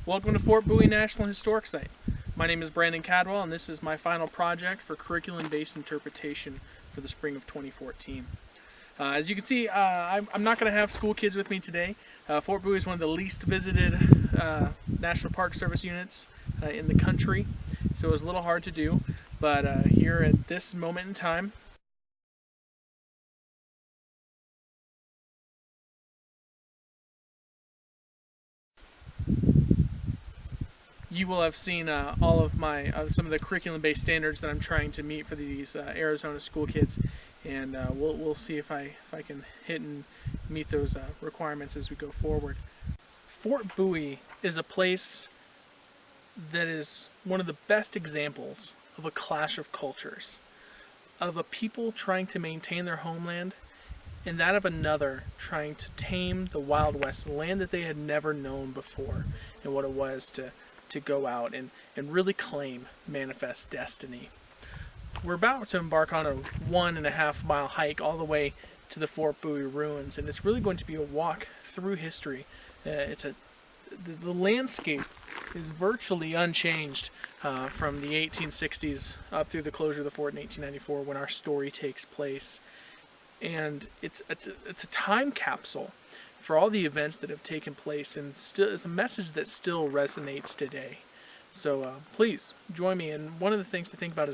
Welcome to Fort Bowie National Historic Site. My name is Brandon Cadwell, and this is my final project for curriculum-based interpretation for the spring of 2014. As you can see, I'm not going to have school kids with me today. Fort Bowie is one of the least visited National Park Service units in the country, so it was a little hard to do, but here at this moment in time, you will have seen all of my some of the curriculum-based standards that I'm trying to meet for these Arizona school kids, and we'll see if I can hit and meet those requirements as we go forward. Fort Bowie is a place that is one of the best examples of a clash of cultures, of a people trying to maintain their homeland and that of another trying to tame the Wild West, land that they had never known before, and what it was to go out and really claim Manifest Destiny. We're about to embark on a 1.5 mile hike all the way to the Fort Bowie ruins, and it's really going to be a walk through history. The landscape is virtually unchanged from the 1860s up through the closure of the fort in 1894 when our story takes place. And it's a time capsule for all the events that have taken place, and still it's a message that still resonates today. So please join me. And one of the things to think about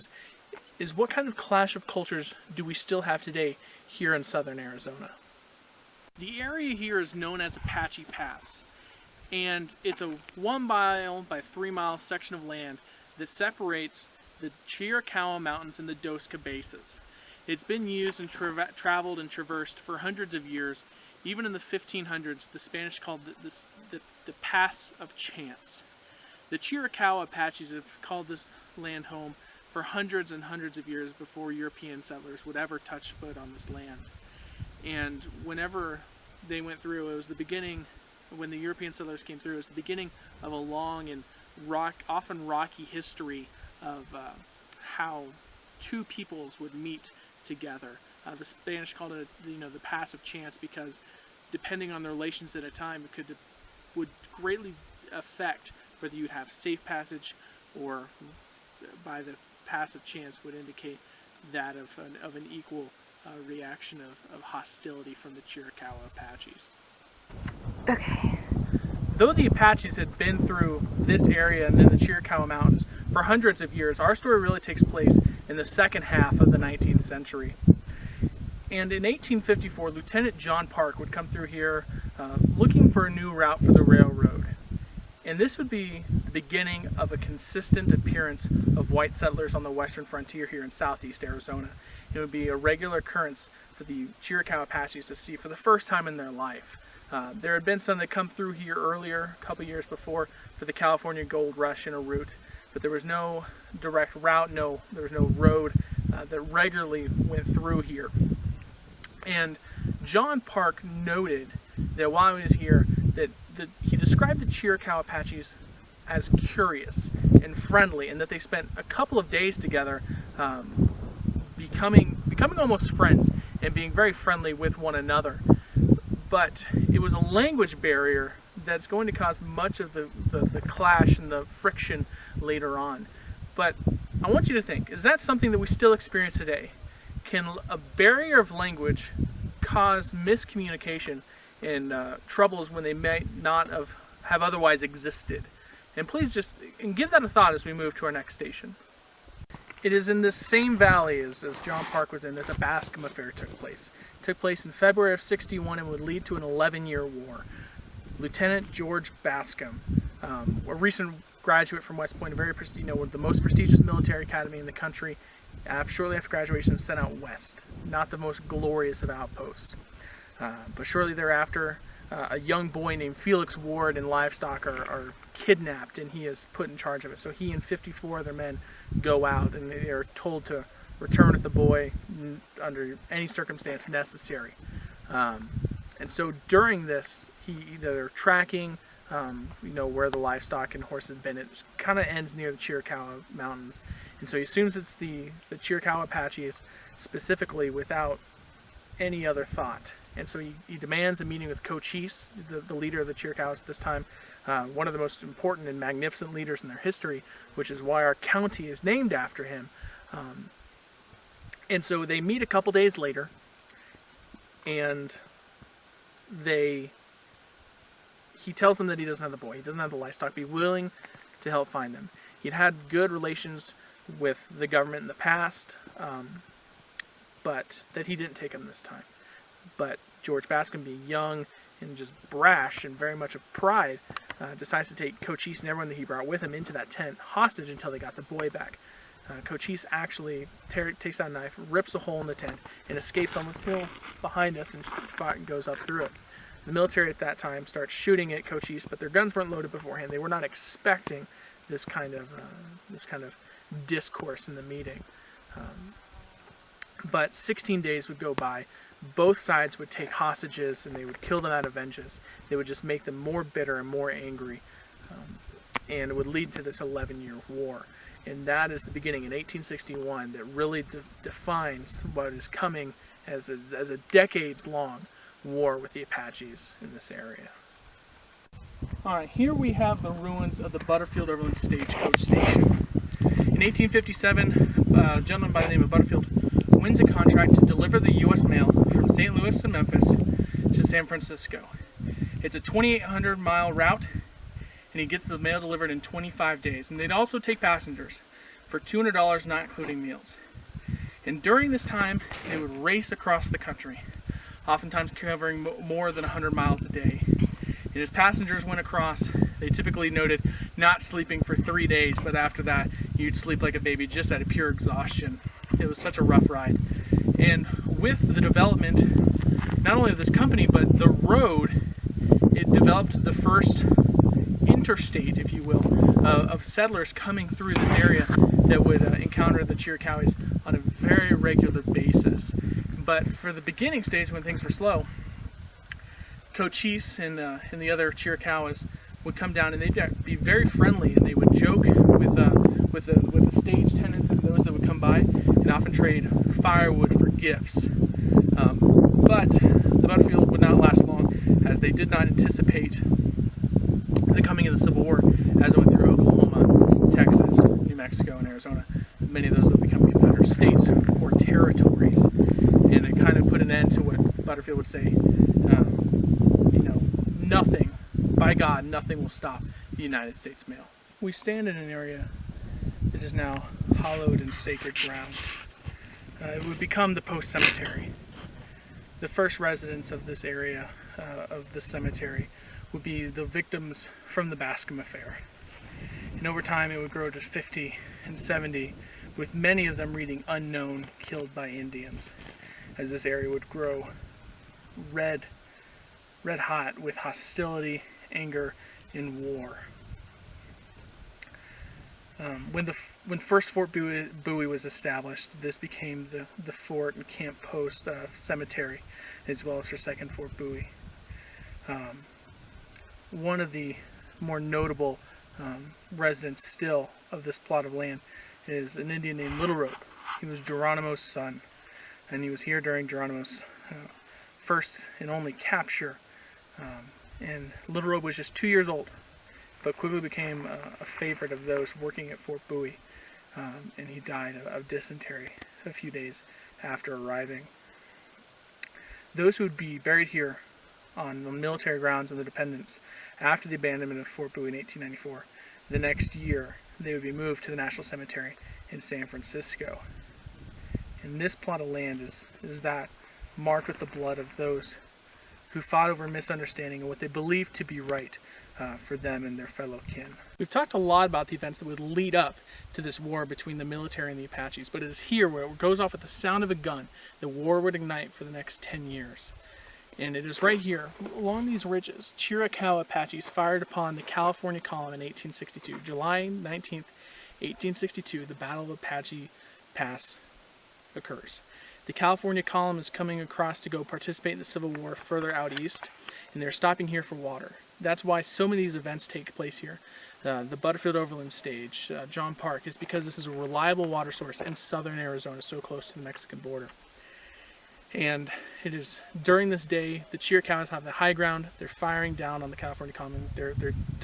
is what kind of clash of cultures do we still have today here in southern Arizona? The area here is known as Apache Pass, and it's a 1 mile by 3 mile section of land that separates the Chiricahua Mountains and the Dos Cabezas. It's been used and traveled and traversed for hundreds of years. Even in the 1500s, the Spanish called the Pass of Chance. The Chiricahua Apaches have called this land home for hundreds and hundreds of years before European settlers would ever touch foot on this land. And whenever they went through, it was the beginning, when the European settlers came through, it was the beginning of a long and often rocky history of how two peoples would meet together. The Spanish called it, the Pass of Chance, because depending on the relations at a time, it would greatly affect whether you'd have safe passage, or by the Pass of Chance would indicate that of an equal reaction of hostility from the Chiricahua Apaches. Okay. Though the Apaches had been through this area and then the Chiricahua Mountains for hundreds of years, our story really takes place in the second half of the 19th century. And in 1854, Lieutenant John Park would come through here looking for a new route for the railroad. And this would be the beginning of a consistent appearance of white settlers on the western frontier here in southeast Arizona. It would be a regular occurrence for the Chiricahua Apaches to see for the first time in their life. There had been some that come through here earlier, a couple years before, for the California Gold Rush in a route, but there was no direct route, there was no road that regularly went through here. And John Park noted that while he was here, that he described the Chiricahua Apaches as curious and friendly, and that they spent a couple of days together becoming almost friends and being very friendly with one another. But it was a language barrier that's going to cause much of the clash and the friction later on. But I want you to think, is that something that we still experience today? Can a barrier of language cause miscommunication and troubles when they may not have otherwise existed? And please give that a thought as we move to our next station. It is in this same valley as John Park was in that the Bascom Affair took place. It took place in February of '61 and would lead to an 11-year war. Lieutenant George Bascom, a recent graduate from West Point, one of the most prestigious military academy in the country, shortly after graduation is sent out west. Not the most glorious of outposts. But shortly thereafter, a young boy named Felix Ward and livestock are kidnapped, and he is put in charge of it. So he and 54 other men go out, and they are told to return with the boy under any circumstance necessary. And so during this, they're tracking, where the livestock and horses have been. It kind of ends near the Chiricahua Mountains. And so he assumes it's the Chiricahua Apaches specifically without any other thought. And so he demands a meeting with Cochise, the leader of the Chiricahuas at this time, one of the most important and magnificent leaders in their history, which is why our county is named after him. And so they meet a couple days later, and he tells them that he doesn't have the boy, he doesn't have the livestock, be willing to help find them. He'd had good relations with the government in the past, but that he didn't take him this time. But George Bascom, being young and just brash and very much of pride, decides to take Cochise and everyone that he brought with him into that tent hostage until they got the boy back. Cochise takes out a knife, rips a hole in the tent, and escapes on this hill behind us and goes up through it. The military at that time starts shooting at Cochise, but their guns weren't loaded beforehand. They were not expecting this kind of discourse in the meeting. But 16 days would go by. Both sides would take hostages and they would kill them out of vengeance. They would just make them more bitter and more angry. And it would lead to this 11-year war. And that is the beginning in 1861 that really defines what is coming as a decades-long war with the Apaches in this area. Alright, here we have the ruins of the Butterfield Overland Stagecoach Station. In 1857, a gentleman by the name of Butterfield wins a contract to deliver the U.S. mail from St. Louis and Memphis to San Francisco. It's a 2,800-mile route, and he gets the mail delivered in 25 days. And they'd also take passengers for $200, not including meals. And during this time, they would race across the country, oftentimes covering more than 100 miles a day. And as passengers went across, they typically noted not sleeping for 3 days, but after that, you'd sleep like a baby just out of pure exhaustion. It was such a rough ride. And with the development, not only of this company, but the road, it developed the first interstate, if you will, of settlers coming through this area that would encounter the Chiricahuas on a very regular basis. But for the beginning stage, when things were slow, Cochise and the other Chiricahuas would come down, and they'd be very friendly, and they would joke with the stage tenants and those that would come by, and often trade firewood for gifts. But the Butterfield would not last long, as they did not anticipate the coming of the Civil War as it went through Oklahoma, Texas, New Mexico, and Arizona. Many of those would become Confederate states or territories, and it kind of put an end to what Butterfield would say, nothing, by God, nothing will stop the United States mail. We stand in an area that is now hallowed and sacred ground. It would become the Post Cemetery. The first residents of this area, of the cemetery, would be the victims from the Bascom affair. And over time it would grow to 50 and 70, with many of them reading unknown, killed by Indians, as this area would grow red hot with hostility, anger, and war. When first Fort Bowie was established, this became the fort and camp post cemetery, as well as for second Fort Bowie. One of the more notable residents still of this plot of land is an Indian named Little Robe. He was Geronimo's son, and he was here during Geronimo's first and only capture. And Little Robe was just 2 years old, but quickly became a favorite of those working at Fort Bowie, and he died of dysentery a few days after arriving. Those who would be buried here on the military grounds and the Dependence after the abandonment of Fort Bowie in 1894, the next year they would be moved to the National Cemetery in San Francisco. And this plot of land is that marked with the blood of those who fought over misunderstanding and what they believed to be right for them and their fellow kin. We've talked a lot about the events that would lead up to this war between the military and the Apaches, but it is here where it goes off with the sound of a gun the war would ignite for the next 10 years. And it is right here, along these ridges, Chiricahua Apaches fired upon the California Column in 1862. July 19th, 1862, the Battle of Apache Pass occurs. The California Column is coming across to go participate in the Civil War further out east, and they're stopping here for water. That's why so many of these events take place here. The Butterfield Overland Stage, John Park, is because this is a reliable water source in southern Arizona, so close to the Mexican border. And it is during this day the Chiricahuas have the high ground. They're firing down on the California Common. They're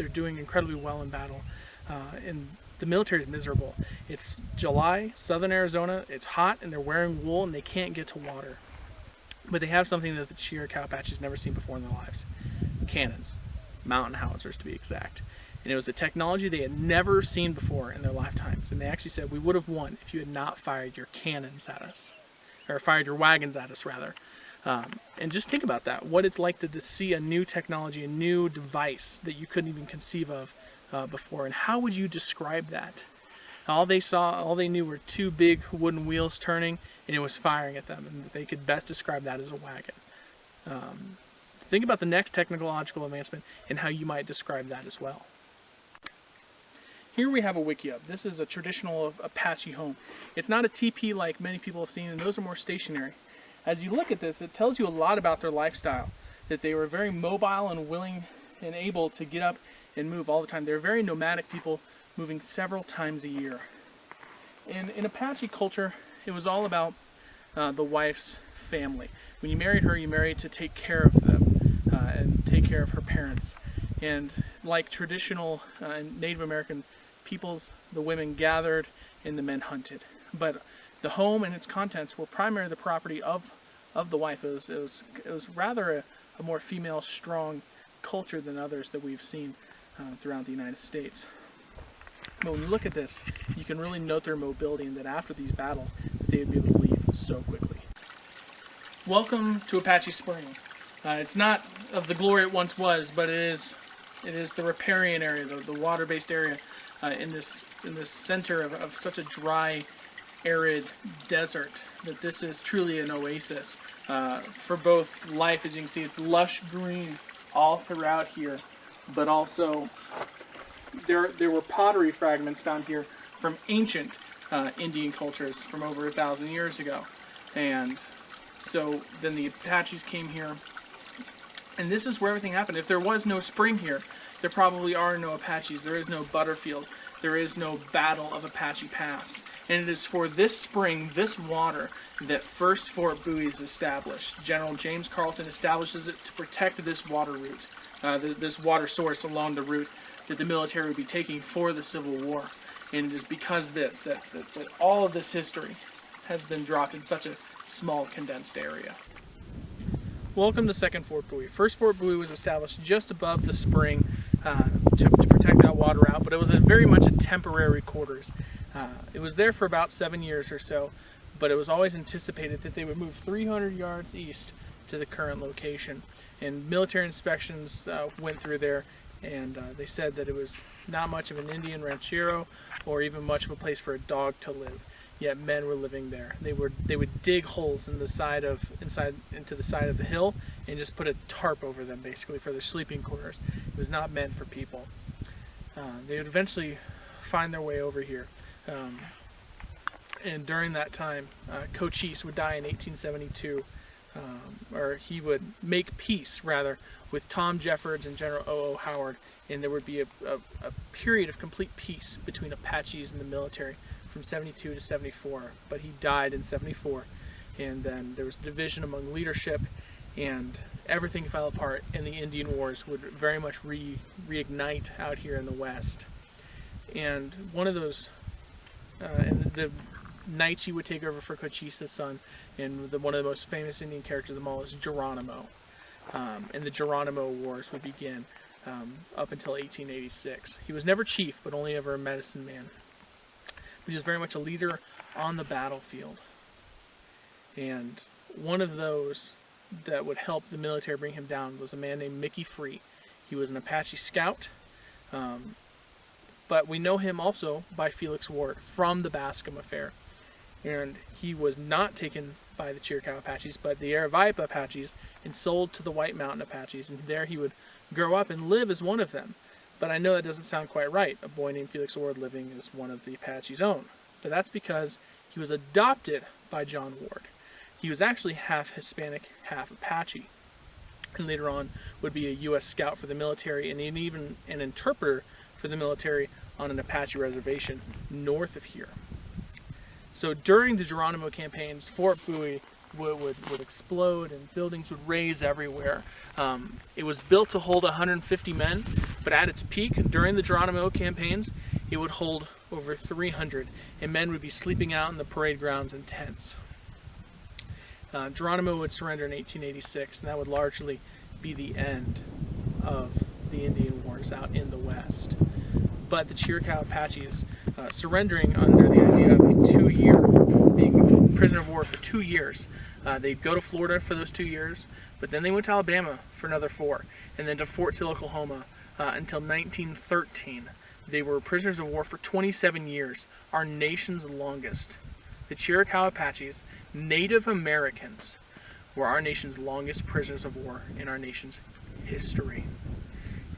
doing incredibly well in battle, and the military is miserable. It's July, southern Arizona. It's hot, and they're wearing wool, and they can't get to water. But they have something that the Chiricahua Apaches never seen before in their lives: cannons, mountain howitzers to be exact. And it was a technology they had never seen before in their lifetimes. And they actually said, "We would have won if you had not fired your cannons at us." Or fired your wagons at us, rather. And just think about that, what it's like to see a new technology, a new device that you couldn't even conceive of before. And how would you describe that? All they knew were two big wooden wheels turning, and it was firing at them. And they could best describe that as a wagon. Think about the next technological advancement and how you might describe that as well. Here we have a wickiup. This is a traditional Apache home. It's not a teepee like many people have seen, and those are more stationary. As you look at this, it tells you a lot about their lifestyle, that they were very mobile and willing and able to get up and move all the time. They're very nomadic people, moving several times a year. And in Apache culture, it was all about the wife's family. When you married her, you married to take care of them and take care of her parents. And like traditional Native American peoples, the women gathered and the men hunted. But the home and its contents were primarily the property of the wife. It was rather a more female strong culture than others that we've seen throughout the United States. But when you look at this, you can really note their mobility, and that after these battles, they would be able to leave so quickly. Welcome to Apache Spring. It's not of the glory it once was, but it is the riparian area, the water-based area in this center of such a dry, arid desert, that this is truly an oasis for both life. As you can see, it's lush green all throughout here, but also there were pottery fragments found here from ancient Indian cultures from over 1,000 years ago. And so then the Apaches came here, and this is where everything happened. If there was no spring here, there probably are no Apaches. There is no Butterfield. There is no Battle of Apache Pass. And it is for this spring, this water, that first Fort Bowie is established. General James Carleton establishes it to protect this water route, this water source along the route that the military would be taking for the Civil War. And it is because that all of this history has been dropped in such a small, condensed area. Welcome to Second Fort Bowie. First Fort Bowie was established just above the spring to protect that water out, but it was very much a temporary quarters. It was there for about 7 years or so, but it was always anticipated that they would move 300 yards east to the current location. And military inspections went through there, and they said that it was not much of an Indian ranchero or even much of a place for a dog to live. Yet men were living there. They would dig holes in the side of into the side of the hill and just put a tarp over them, basically for their sleeping quarters. It was not meant for people. They would eventually find their way over here, and during that time, Cochise would die in 1872, or he would make peace rather with Tom Jeffords and General O.O. Howard, and there would be a period of complete peace between Apaches and the military from 72 to 74, but he died in 74, and then there was division among leadership, and everything fell apart, and the Indian Wars would very much reignite out here in the West. And one of those, and the Naiche would take over for Cochise's son, and one of the most famous Indian characters of them all is Geronimo, and the Geronimo Wars would begin up until 1886. He was never chief, but only ever a medicine man. He was very much a leader on the battlefield. And one of those that would help the military bring him down was a man named Mickey Free. He was an Apache scout, but we know him also by Felix Ward from the Bascom Affair. And he was not taken by the Chiricahua Apaches, but the Aravaipa Apaches, and sold to the White Mountain Apaches. And there he would grow up and live as one of them. But I know that doesn't sound quite right, a boy named Felix Ward living as one of the Apache's own. But that's because he was adopted by John Ward. He was actually half Hispanic, half Apache, and later on would be a U.S. scout for the military and even an interpreter for the military on an Apache reservation north of here. So during the Geronimo campaigns, Fort Bowie would explode and buildings would raise everywhere. It was built to hold 150 men, but at its peak during the Geronimo campaigns, it would hold over 300, and men would be sleeping out in the parade grounds in tents. Geronimo would surrender in 1886, and that would largely be the end of the Indian Wars out in the West. But the Chiricahua Apaches surrendering under the idea of a 2-year, being prisoner of war for 2 years. They'd go to Florida for those 2 years, but then they went to Alabama for another 4, and then to Fort Sill, Oklahoma until 1913. They were prisoners of war for 27 years, our nation's longest. The Chiricahua Apaches, Native Americans, were our nation's longest prisoners of war in our nation's history.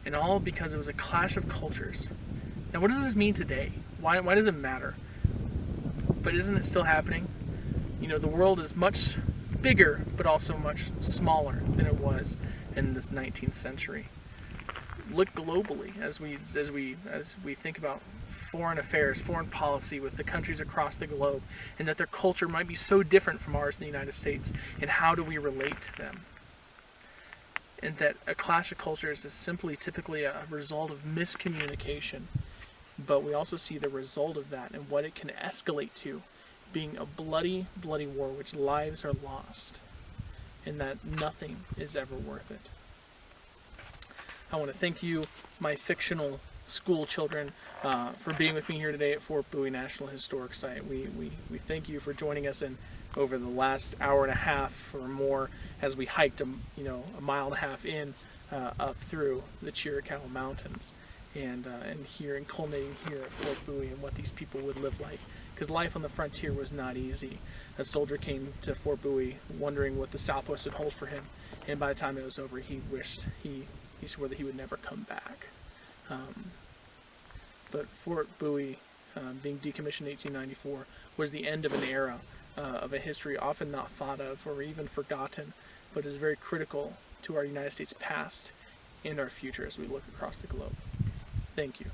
And all because it was a clash of cultures. Now, what does this mean today? Why does it matter? But isn't it still happening? You know, the world is much bigger, but also much smaller than it was in this 19th century. Look globally as we think about foreign affairs, foreign policy with the countries across the globe, and that their culture might be so different from ours in the United States, and how do we relate to them? And that a clash of cultures is simply typically a result of miscommunication, but we also see the result of that and what it can escalate to being a bloody, bloody war, which lives are lost, and that nothing is ever worth it. I want to thank you, my fictional school children, for being with me here today at Fort Bowie National Historic Site. We thank you for joining us in over the last hour and a half or more as we hiked a mile and a half in up through the Chiricahua Mountains and here and culminating here at Fort Bowie and what these people would live like. Because life on the frontier was not easy. A soldier came to Fort Bowie wondering what the Southwest would hold for him, and by the time it was over, he swore that he would never come back. But Fort Bowie, being decommissioned in 1894, was the end of an era of a history often not thought of or even forgotten, but is very critical to our United States past and our future as we look across the globe. Thank you.